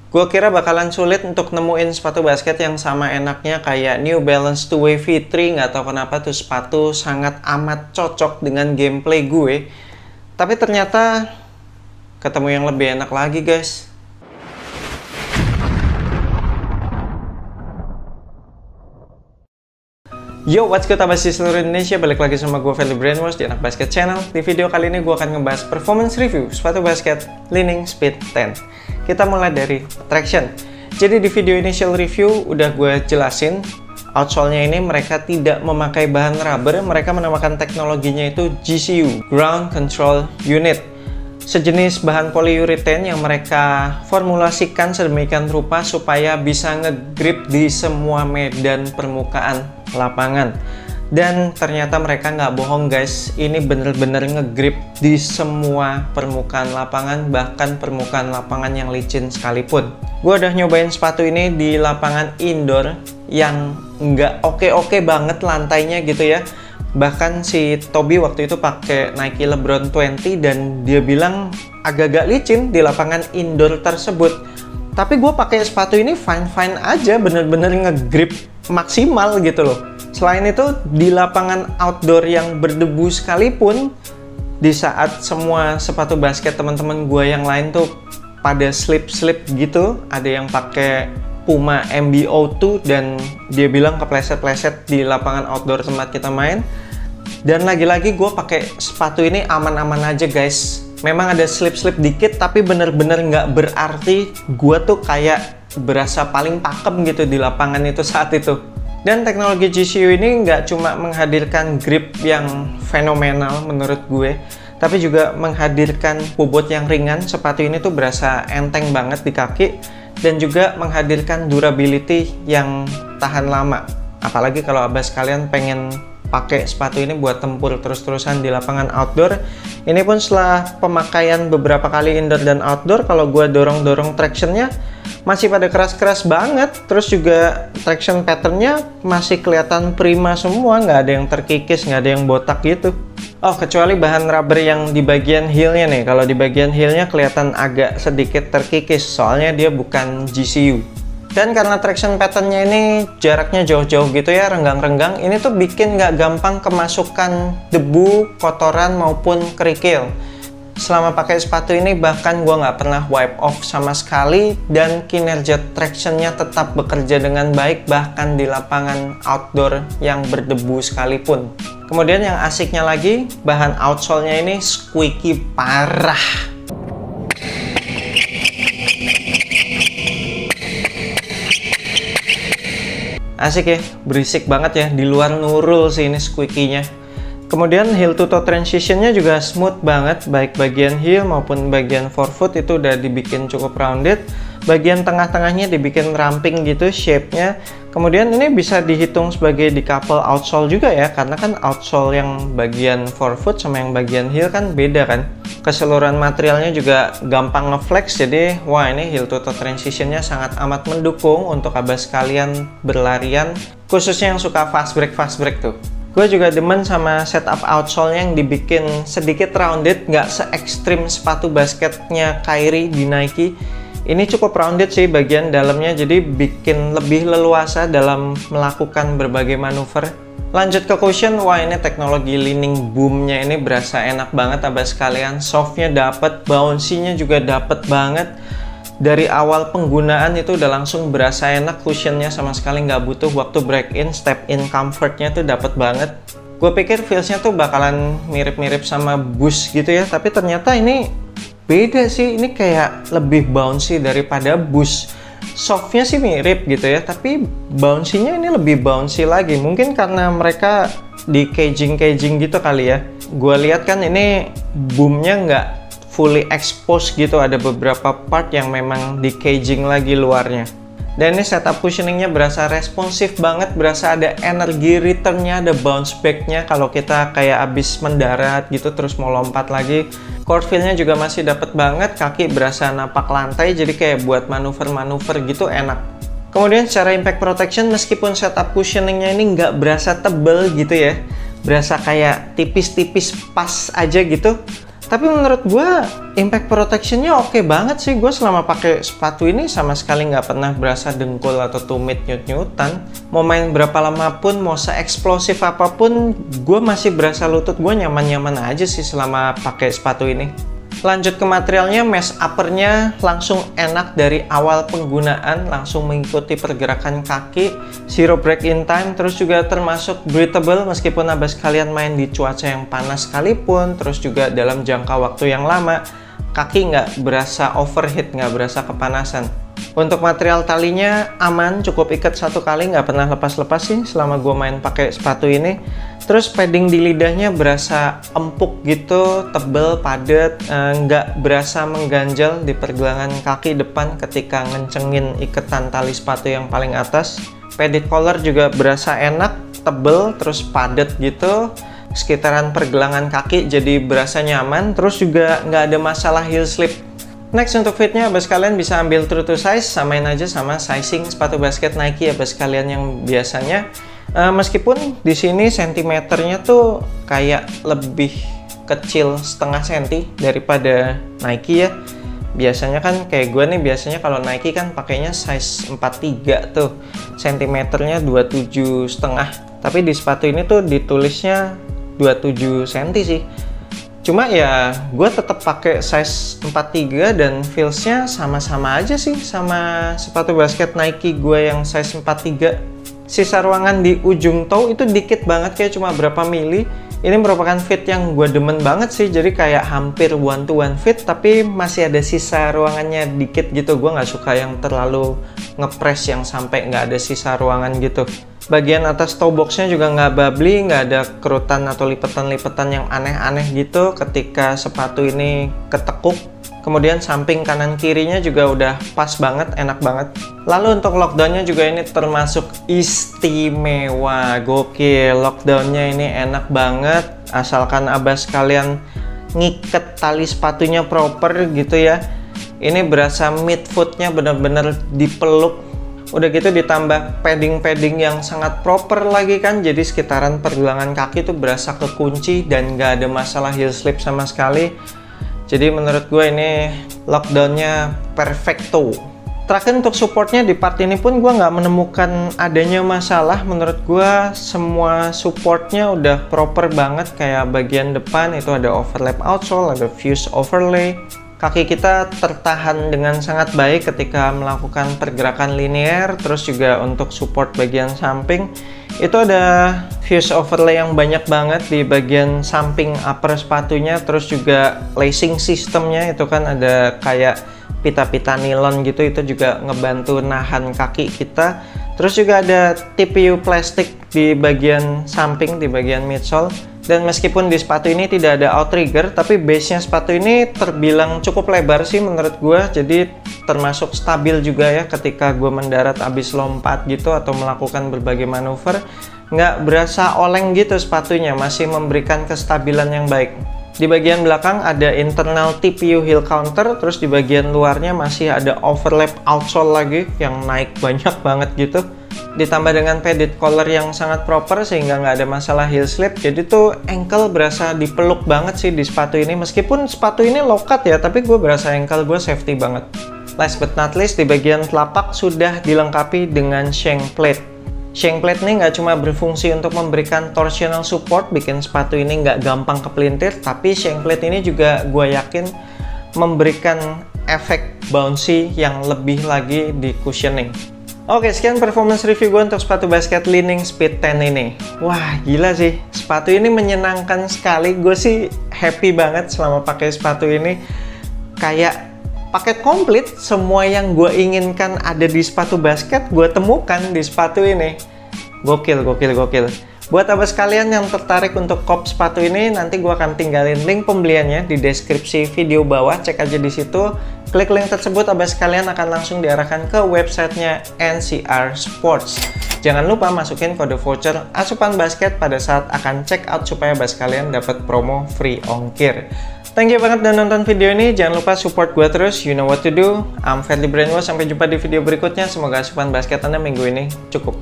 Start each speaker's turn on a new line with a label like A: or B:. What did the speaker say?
A: Gue kira bakalan sulit untuk nemuin sepatu basket yang sama enaknya kayak New Balance 2 Way V3. Nggak tahu kenapa tuh sepatu sangat amat cocok dengan gameplay gue. Tapi ternyata ketemu yang lebih enak lagi, guys. Yo, what's good abas di seluruh Indonesia, balik lagi sama gue Feli Brainwash di Anak Basket Channel. Di video kali ini gue akan ngebahas performance review sepatu basket Li-Ning Speed 10. Kita mulai dari traction. Jadi di video initial review udah gue jelasin, outsole-nya ini mereka tidak memakai bahan rubber, mereka menamakan teknologinya itu GCU, Ground Control Unit. Sejenis bahan polyurethane yang mereka formulasikan sedemikian rupa supaya bisa ngegrip di semua medan permukaan lapangan. Dan ternyata mereka nggak bohong, guys, ini bener-bener ngegrip di semua permukaan lapangan, bahkan permukaan lapangan yang licin sekalipun. Gue udah nyobain sepatu ini di lapangan indoor yang nggak oke-oke banget lantainya gitu ya. Bahkan si Toby waktu itu pakai Nike LeBron 20 dan dia bilang agak-agak licin di lapangan indoor tersebut. Tapi gue pakai sepatu ini fine-fine aja, bener-bener ngegrip maksimal gitu loh. Selain itu di lapangan outdoor yang berdebu sekalipun, di saat semua sepatu basket teman-teman gue yang lain tuh pada slip-slip gitu, ada yang pakai Puma MB02 dan dia bilang kepleset-pleset di lapangan outdoor tempat kita main. Dan lagi-lagi gue pakai sepatu ini aman-aman aja, guys. Memang ada slip-slip dikit, tapi bener-bener nggak berarti gue tuh kayak berasa paling pakem gitu di lapangan itu saat itu. Dan teknologi GCU ini nggak cuma menghadirkan grip yang fenomenal menurut gue, tapi juga menghadirkan bobot yang ringan. Sepatu ini tuh berasa enteng banget di kaki dan juga menghadirkan durability yang tahan lama. Apalagi kalau abas kalian pengen pakai sepatu ini buat tempur terus-terusan di lapangan outdoor. Ini pun setelah pemakaian beberapa kali indoor dan outdoor, kalau gue dorong-dorong tractionnya masih pada keras-keras banget. Terus juga traction patternnya masih kelihatan prima semua, nggak ada yang terkikis, nggak ada yang botak gitu. Oh, kecuali bahan rubber yang di bagian heel-nya nih. Kalau di bagian heel-nya kelihatan agak sedikit terkikis, soalnya dia bukan GCU. Dan karena traction patternnya ini jaraknya jauh-jauh gitu ya, renggang-renggang, ini tuh bikin nggak gampang kemasukan debu, kotoran, maupun kerikil. Selama pakai sepatu ini bahkan gue nggak pernah wipe off sama sekali, dan kinerja tractionnya tetap bekerja dengan baik bahkan di lapangan outdoor yang berdebu sekalipun. Kemudian yang asiknya lagi, bahan outsole-nya ini squeaky parah. Asik ya, berisik banget ya, di luar nurul sih ini squeaky-nya. Kemudian heel to toe transitionnya juga smooth banget, baik bagian heel maupun bagian forefoot itu udah dibikin cukup rounded. Bagian tengah-tengahnya dibikin ramping gitu shape-nya. Kemudian ini bisa dihitung sebagai decouple outsole juga ya, karena kan outsole yang bagian forefoot sama yang bagian heel kan beda kan. Keseluruhan materialnya juga gampang ngeflex, jadi wah, ini heel to toe transitionnya sangat amat mendukung untuk abas kalian berlarian, khususnya yang suka fast break tuh. Gue juga demen sama setup outsole-nya yang dibikin sedikit rounded, nggak se-ekstrim sepatu basketnya Kyrie di Nike. Ini cukup rounded sih bagian dalamnya, jadi bikin lebih leluasa dalam melakukan berbagai manuver. Lanjut ke cushion, wah ini teknologi Li-Ning Boom-nya ini berasa enak banget abas kalian. Soft-nya dapet, bouncy-nya juga dapet banget. Dari awal penggunaan itu udah langsung berasa enak, cushionnya sama sekali nggak butuh waktu break in, step in comfortnya tuh dapet banget. Gue pikir feels-nya tuh bakalan mirip-mirip sama Boost gitu ya, tapi ternyata ini beda sih, ini kayak lebih bouncy daripada Boost. Softnya sih mirip gitu ya, tapi bouncy-nya ini lebih bouncy lagi. Mungkin karena mereka di caging gitu kali ya. Gue lihat kan ini boomnya nggak fully exposed gitu, ada beberapa part yang memang di caging lagi luarnya. Dan ini setup cushioningnya berasa responsif banget, berasa ada energi returnnya, ada bounce backnya kalau kita kayak abis mendarat gitu terus mau lompat lagi. Core feel-nya juga masih dapet banget, kaki berasa napak lantai, jadi kayak buat manuver-manuver gitu enak. Kemudian secara impact protection, meskipun setup cushioningnya ini nggak berasa tebel gitu ya, berasa kayak tipis-tipis pas aja gitu. Tapi menurut gue impact protectionnya oke banget sih. Gue selama pakai sepatu ini sama sekali nggak pernah berasa dengkul atau tumit nyut-nyutan. Mau main berapa lama pun, mau se-eksplosif apapun, gue masih berasa lutut gue nyaman-nyaman aja sih selama pakai sepatu ini. Lanjut ke materialnya, mesh uppernya langsung enak dari awal penggunaan, langsung mengikuti pergerakan kaki, zero break in time, terus juga termasuk breathable meskipun abas kalian main di cuaca yang panas sekalipun, terus juga dalam jangka waktu yang lama, kaki nggak berasa overheat, nggak berasa kepanasan. Untuk material talinya aman, cukup ikat satu kali, nggak pernah lepas-lepas sih selama gue main pakai sepatu ini. Terus padding di lidahnya berasa empuk gitu, tebel, padat, nggak berasa mengganjal di pergelangan kaki depan ketika ngencengin iketan tali sepatu yang paling atas. Padded collar juga berasa enak, tebel, terus padat gitu. Sekitaran pergelangan kaki jadi berasa nyaman, terus juga nggak ada masalah heel slip. Next, untuk fitnya, abas kalian bisa ambil true to size, samain aja sama sizing sepatu basket Nike abas kalian yang biasanya. Meskipun di sini sentimeternya tuh kayak lebih kecil setengah senti daripada Nike ya. Biasanya kan kayak gue nih, biasanya kalau Nike kan pakainya size 43 tuh, sentimeternya 27,5. Tapi di sepatu ini tuh ditulisnya 27 cm sih. Cuma ya gue tetap pakai size 43 dan feelsnya sama-sama aja sih sama sepatu basket Nike gue yang size 43. Sisa ruangan di ujung toe itu dikit banget, kayak cuma berapa mili. Ini merupakan fit yang gue demen banget sih, jadi kayak hampir one to one fit, tapi masih ada sisa ruangannya dikit gitu. Gue nggak suka yang terlalu ngepres yang sampai nggak ada sisa ruangan gitu. Bagian atas toe boxnya juga nggak bubbly, nggak ada kerutan atau lipetan-lipetan yang aneh-aneh gitu ketika sepatu ini ketekuk. Kemudian samping kanan kirinya juga udah pas banget, enak banget. Lalu untuk lockdownnya juga ini termasuk istimewa, gokil. Lockdownnya ini enak banget, asalkan abas kalian ngiket tali sepatunya proper gitu ya. Ini berasa midfootnya bener-bener dipeluk. Udah gitu ditambah padding-padding yang sangat proper lagi kan, jadi sekitaran pergelangan kaki tuh berasa kekunci dan nggak ada masalah heel slip sama sekali. Jadi menurut gue ini lockdownnya perfecto. Terakhir untuk supportnya di part ini pun gue nggak menemukan adanya masalah. Menurut gue semua supportnya udah proper banget. Kayak bagian depan itu ada overlap outsole, ada fuse overlay. Kaki kita tertahan dengan sangat baik ketika melakukan pergerakan linear. Terus juga untuk support bagian samping itu ada fuse overlay yang banyak banget di bagian samping upper sepatunya. Terus juga lacing sistemnya itu kan ada kayak pita-pita nilon gitu, itu juga ngebantu nahan kaki kita. Terus juga ada TPU plastik di bagian samping, di bagian midsole. Dan meskipun di sepatu ini tidak ada outrigger, tapi base-nya sepatu ini terbilang cukup lebar sih menurut gue. Jadi termasuk stabil juga ya ketika gue mendarat abis lompat gitu atau melakukan berbagai manuver. Nggak berasa oleng gitu sepatunya, masih memberikan kestabilan yang baik. Di bagian belakang ada internal TPU heel counter, terus di bagian luarnya masih ada overlap outsole lagi yang naik banyak banget gitu. Ditambah dengan padded collar yang sangat proper sehingga nggak ada masalah heel slip. Jadi tuh ankle berasa dipeluk banget sih di sepatu ini. Meskipun sepatu ini low cut ya, tapi gue berasa ankle gue safety banget. Last but not least, di bagian telapak sudah dilengkapi dengan shank plate. Shank plate ini nggak cuma berfungsi untuk memberikan torsional support, bikin sepatu ini nggak gampang kepelintir, tapi shank plate ini juga gue yakin memberikan efek bouncy yang lebih lagi di cushioning. Oke, sekian performance review gue untuk sepatu basket Li-Ning Speed 10 ini. Wah, gila sih. Sepatu ini menyenangkan sekali. Gue sih happy banget selama pakai sepatu ini. Kayak paket komplit, semua yang gue inginkan ada di sepatu basket, gue temukan di sepatu ini. Gokil, gokil, gokil. Buat abas kalian yang tertarik untuk kop sepatu ini, nanti gue akan tinggalin link pembeliannya di deskripsi video bawah. Cek aja di situ. Klik link tersebut, abas kalian akan langsung diarahkan ke websitenya NCR Sports. Jangan lupa masukin kode voucher asupan basket pada saat akan check out supaya abas kalian dapat promo free ongkir. Thank you banget udah nonton video ini. Jangan lupa support gue terus. You know what to do. I'm Fadly Brainwash. Sampai jumpa di video berikutnya. Semoga asupan basket Anda minggu ini cukup.